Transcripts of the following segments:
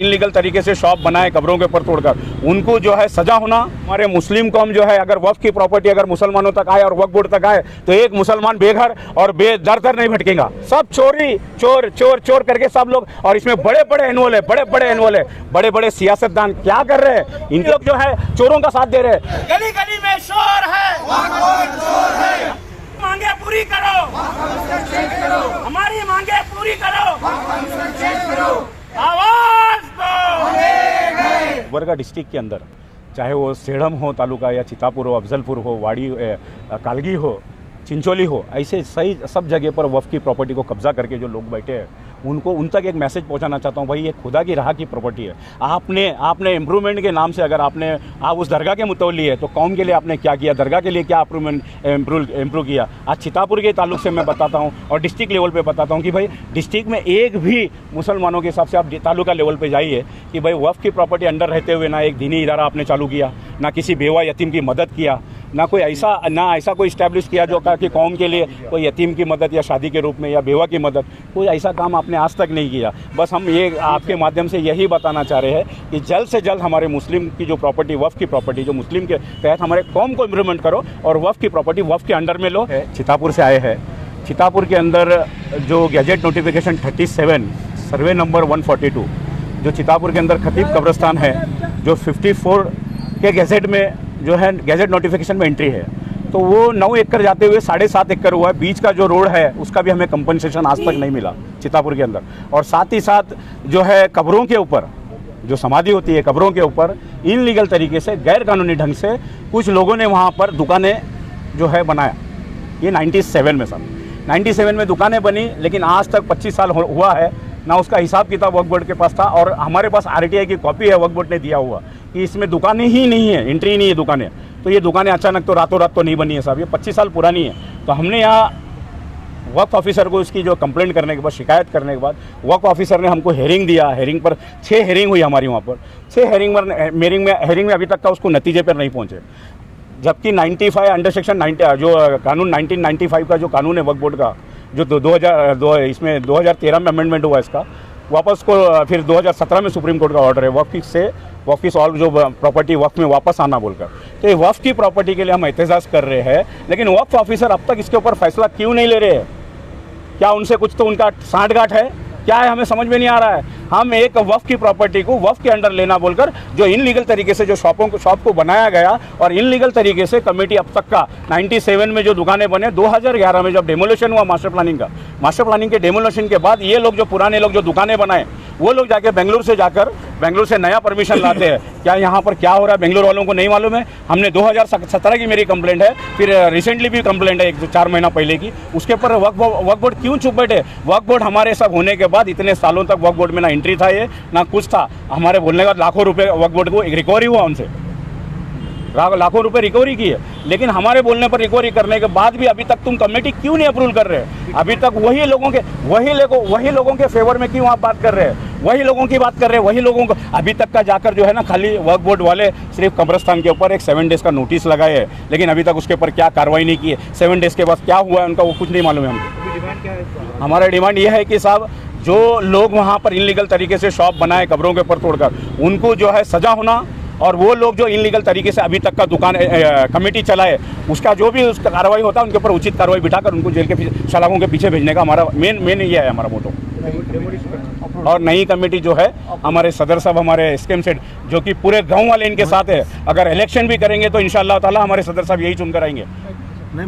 Illegal तरीके से shop बनाए कब्रों के ऊपर तोड़कर, उनको जो है सजा होना। हमारे मुस्लिम कौम जो है, अगर वक्फ की प्रॉपर्टी अगर मुसलमानों तक आए और वक्फ बोर्ड तक आए तो एक मुसलमान बेघर और बेदर नहीं भटकेगा। सब चोरी चोर चोर चोर करके सब लोग, और इसमें बड़े बड़े एनुअल है, बड़े बड़े सियासतदान क्या कर रहे हैं, इन लोग जो है चोरों का साथ दे रहे हैं। गली गली में शोर है, मांगे पूरी करो, हमारी मांगे पूरी करो, आवाज दो। गुलबर्गा डिस्ट्रिक्ट के अंदर चाहे वो सेढ़म हो तालुका या चितापुर हो, अफजलपुर हो, वाड़ी कालगी हो, चिंचोली हो, ऐसे सही सब जगह पर वक्फ की प्रॉपर्टी को कब्जा करके जो लोग बैठे हैं उनको उन तक एक मैसेज पहुंचाना चाहता हूं, भाई ये खुदा की राह की प्रॉपर्टी है। आपने इम्प्रूवमेंट के नाम से अगर आप उस दरगाह के मुतवल्ली है तो कौम के लिए आपने क्या किया, दरगाह के लिए क्या इम्प्रूव किया। आज चितापुर के ताल्लुक से मैं बताता हूँ और डिस्ट्रिक्ट लेवल पे बताता हूँ कि भाई डिस्ट्रिक्ट में एक भी मुसलमानों के हिसाब से आप तालुका लेवल पे जाइए कि भाई वक्फ की प्रॉपर्टी अंडर रहते हुए ना एक दीनी इदारा आपने चालू किया, ना किसी बेवा यतीम की मदद किया, ना ऐसा कोई इस्टेब्लिश किया जो कहा कि कौम के लिए कोई यतीम की मदद या शादी के रूप में या बेवा की मदद, कोई ऐसा काम आपने आज तक नहीं किया। बस हम ये आपके माध्यम से यही बताना चाह रहे हैं कि जल्द से जल्द हमारे मुस्लिम की जो प्रॉपर्टी, वक्फ की प्रॉपर्टी जो मुस्लिम के तहत हमारे कौम को इम्प्रूवमेंट करो और वक्फ की प्रॉपर्टी वक्फ के अंडर में लो। चितापुर से आए हैं, चितापुर के अंदर जो गैजेट नोटिफिकेशन 37 सर्वे नंबर 142 जो चितापुर के अंदर खतीब कब्रस्तान है, जो 54 के गैजेट में जो है गैजेट नोटिफिकेशन में एंट्री है, तो वो 9 एकड़ जाते हुए 7.5 एकड़ हुआ है। बीच का जो रोड है उसका भी हमें कंपनसेशन आज तक नहीं मिला चितापुर के अंदर। और साथ ही साथ जो है कब्रों के ऊपर जो समाधि होती है, कब्रों के ऊपर इनलीगल तरीके से गैर कानूनी ढंग से कुछ लोगों ने वहाँ पर दुकानें जो है बनाया। ये 97 में सर 97 में दुकानें बनी, लेकिन आज तक 25 साल हुआ है ना उसका हिसाब किताब वक्फ बोर्ड के पास था। और हमारे पास RTI की कॉपी है, वक्फ बोर्ड ने दिया हुआ कि इसमें दुकानें ही नहीं है, एंट्री ही नहीं है दुकानें। तो ये दुकानें अचानक तो रातों रात तो नहीं बनी है साहब, ये 25 साल पुरानी है। तो हमने यहाँ वक्फ ऑफिसर को इसकी जो कंप्लेंट करने के बाद, शिकायत करने के बाद, वक्फ ऑफिसर ने हमको हेयरिंग दिया। हेयरिंग पर 6 हेयरिंग हुई हमारी वहाँ पर। 6 हेयरिंग में अभी तक का उसको नतीजे पर नहीं पहुँचे। जबकि 95 अंडर सेक्शन 90 जो कानून 1995 का जो कानून है वक्फ बोर्ड का, जो 2013 में अमेंडमेंट हुआ इसका, वापस को फिर 2017 में सुप्रीम कोर्ट का ऑर्डर है वक्फ की सॉल्व जो प्रॉपर्टी वक्फ में वापस आना बोलकर। तो ये वक्फ की प्रॉपर्टी के लिए हम एहतजाज कर रहे हैं, लेकिन वक्फ ऑफिसर अब तक इसके ऊपर फैसला क्यों नहीं ले रहे हैं? क्या उनसे कुछ तो उनका सांठगांठ है, क्या है, हमें समझ में नहीं आ रहा है। हम एक वक्फ की प्रॉपर्टी को वक्फ के अंडर लेना बोलकर जो इनलीगल तरीके से जो शॉप को बनाया गया, और इनलीगल तरीके से कमेटी अब तक का 97 में जो दुकानें बने, 2011 में जब डेमोलेशन हुआ मास्टर प्लानिंग के डेमोलेशन के बाद ये लोग जो पुराने लोग जो दुकानें बनाए, वो लोग जाके बेंगलुरु से नया परमिशन लाते हैं। क्या यहाँ पर क्या हो रहा है बेंगलुरु वालों को नहीं मालूम है? हमने 2017 की मेरी कंप्लेंट है, फिर रिसेंटली भी कंप्लेंट है 4 महीना पहले की। उसके ऊपर वक्फ बोर्ड क्यों चुप बैठे? वक्फ बोर्ड हमारे सब होने के बाद इतने सालों तक वक्फ बोर्ड में ना एंट्री था, ये ना कुछ था। हमारे बोलने के बाद लाखों रुपए वक्फ बोर्ड को रिकवरी हुआ, उनसे लाखों रुपए रिकवरी की है। लेकिन हमारे बोलने पर रिकवरी करने के बाद भी अभी तक तुम कमेटी क्यों नहीं अप्रूवल कर रहे? अभी तक वही लोगों के फेवर में क्यों आप बात कर रहे हैं? वही लोगों की बात कर रहे हैं, वही लोगों को अभी तक का जाकर जो है ना, खाली वक्फ बोर्ड वाले सिर्फ कब्रस्तान के ऊपर एक 7 डेज का नोटिस लगाए है, लेकिन अभी तक उसके ऊपर क्या कार्रवाई नहीं की है। 7 डेज के बाद क्या हुआ है उनका वो कुछ नहीं मालूम है हमको। हमारा डिमांड ये है कि साहब जो लोग वहाँ पर इनलीगल तरीके से शॉप बनाए कब्रों के ऊपर तोड़कर, उनको जो है सजा होना, और वो लोग जो इनलीगल तरीके से अभी तक का दुकान कमेटी चलाए, उसका जो भी उसका कार्रवाई होता है उनके ऊपर उचित कार्रवाई बिठाकर उनको जेल के सलाखों के पीछे भेजने का हमारा मेन ये है हमारा मोटो। और नई कमेटी जो है हमारे सदर साहब, हमारे स्कीम सेट, जो कि पूरे गांव वाले इनके साथ है, अगर इलेक्शन भी करेंगे तो इंशाअल्लाह ताला हमारे सदर साहब यही चुनकर आएंगे।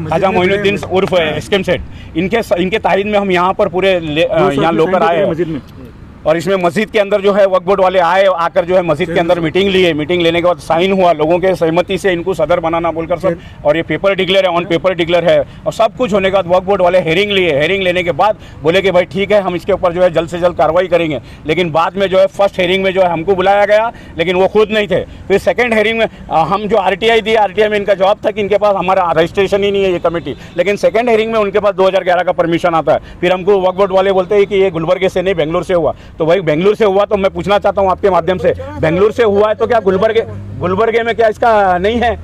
खाजा मोइनुद्दीन उर्फ स्कीम सेट, इनके ताहिद में हम यहाँ पर पूरे यहाँ लोकर आए हैं। और इसमें मस्जिद के अंदर जो है वक्फ बोर्ड वाले आकर जो है मस्जिद के अंदर मीटिंग लिए। मीटिंग लेने के बाद साइन हुआ, लोगों के सहमति से इनको सदर बनाना बोलकर सब, और ये पेपर डिक्लेयर है, ऑन पेपर डिक्लेयर है, और सब कुछ होने के बाद वक्फ बोर्ड वाले हेयरिंग लिए। हेयरिंग लेने के बाद बोले कि भाई ठीक है, हम इसके ऊपर जो है जल्द से जल्द कार्रवाई करेंगे। लेकिन बाद में जो है फर्स्ट हेयरिंग में जो है हमको बुलाया गया, लेकिन वो खुद नहीं थे। फिर सेकेंड हेयरिंग में हम जो RTI दी, RTI में इनका जवाब था कि इनके पास हमारा रजिस्ट्रेशन ही नहीं है ये कमेटी। लेकिन सेकेंड हेयरिंग में उनके पास 2011 का परमिशन आता है। फिर हमको वक्फ बोर्ड वाले बोलते हैं कि ये गुलबर्गे से नहीं, बेंगलुरु से हुआ। तो भाई बेंगलुरु से हुआ तो मैं पूछना चाहता हूं आपके माध्यम से, बेंगलुरु से हुआ है तो क्या गुलबर्गे में क्या इसका नहीं है?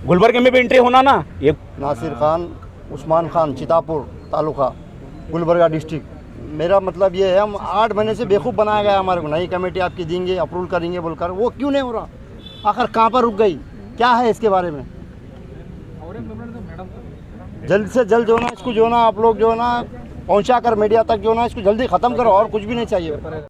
गुलबर्गे में भी एंट्री होना ना। ये नासिर खान, उस्मान खान, चितापुर तालुका, गुलबर्गा डिस्ट्रिक्ट। मेरा मतलब ये है, हम 8 महीने से बेवकूफ़ बनाया गया हमारे को, नई कमेटी आपकी देंगे, अप्रूवल करेंगे बोलकर, वो क्यों नहीं हो रहा? आखिर कहाँ पर रुक गई? क्या है इसके बारे में? जल्द से जल्द जो ना इसको जो ना आप लोग जो ना पहुँचा कर मीडिया तक जो ना इसको जल्दी ख़त्म करो, और कुछ भी नहीं चाहिए।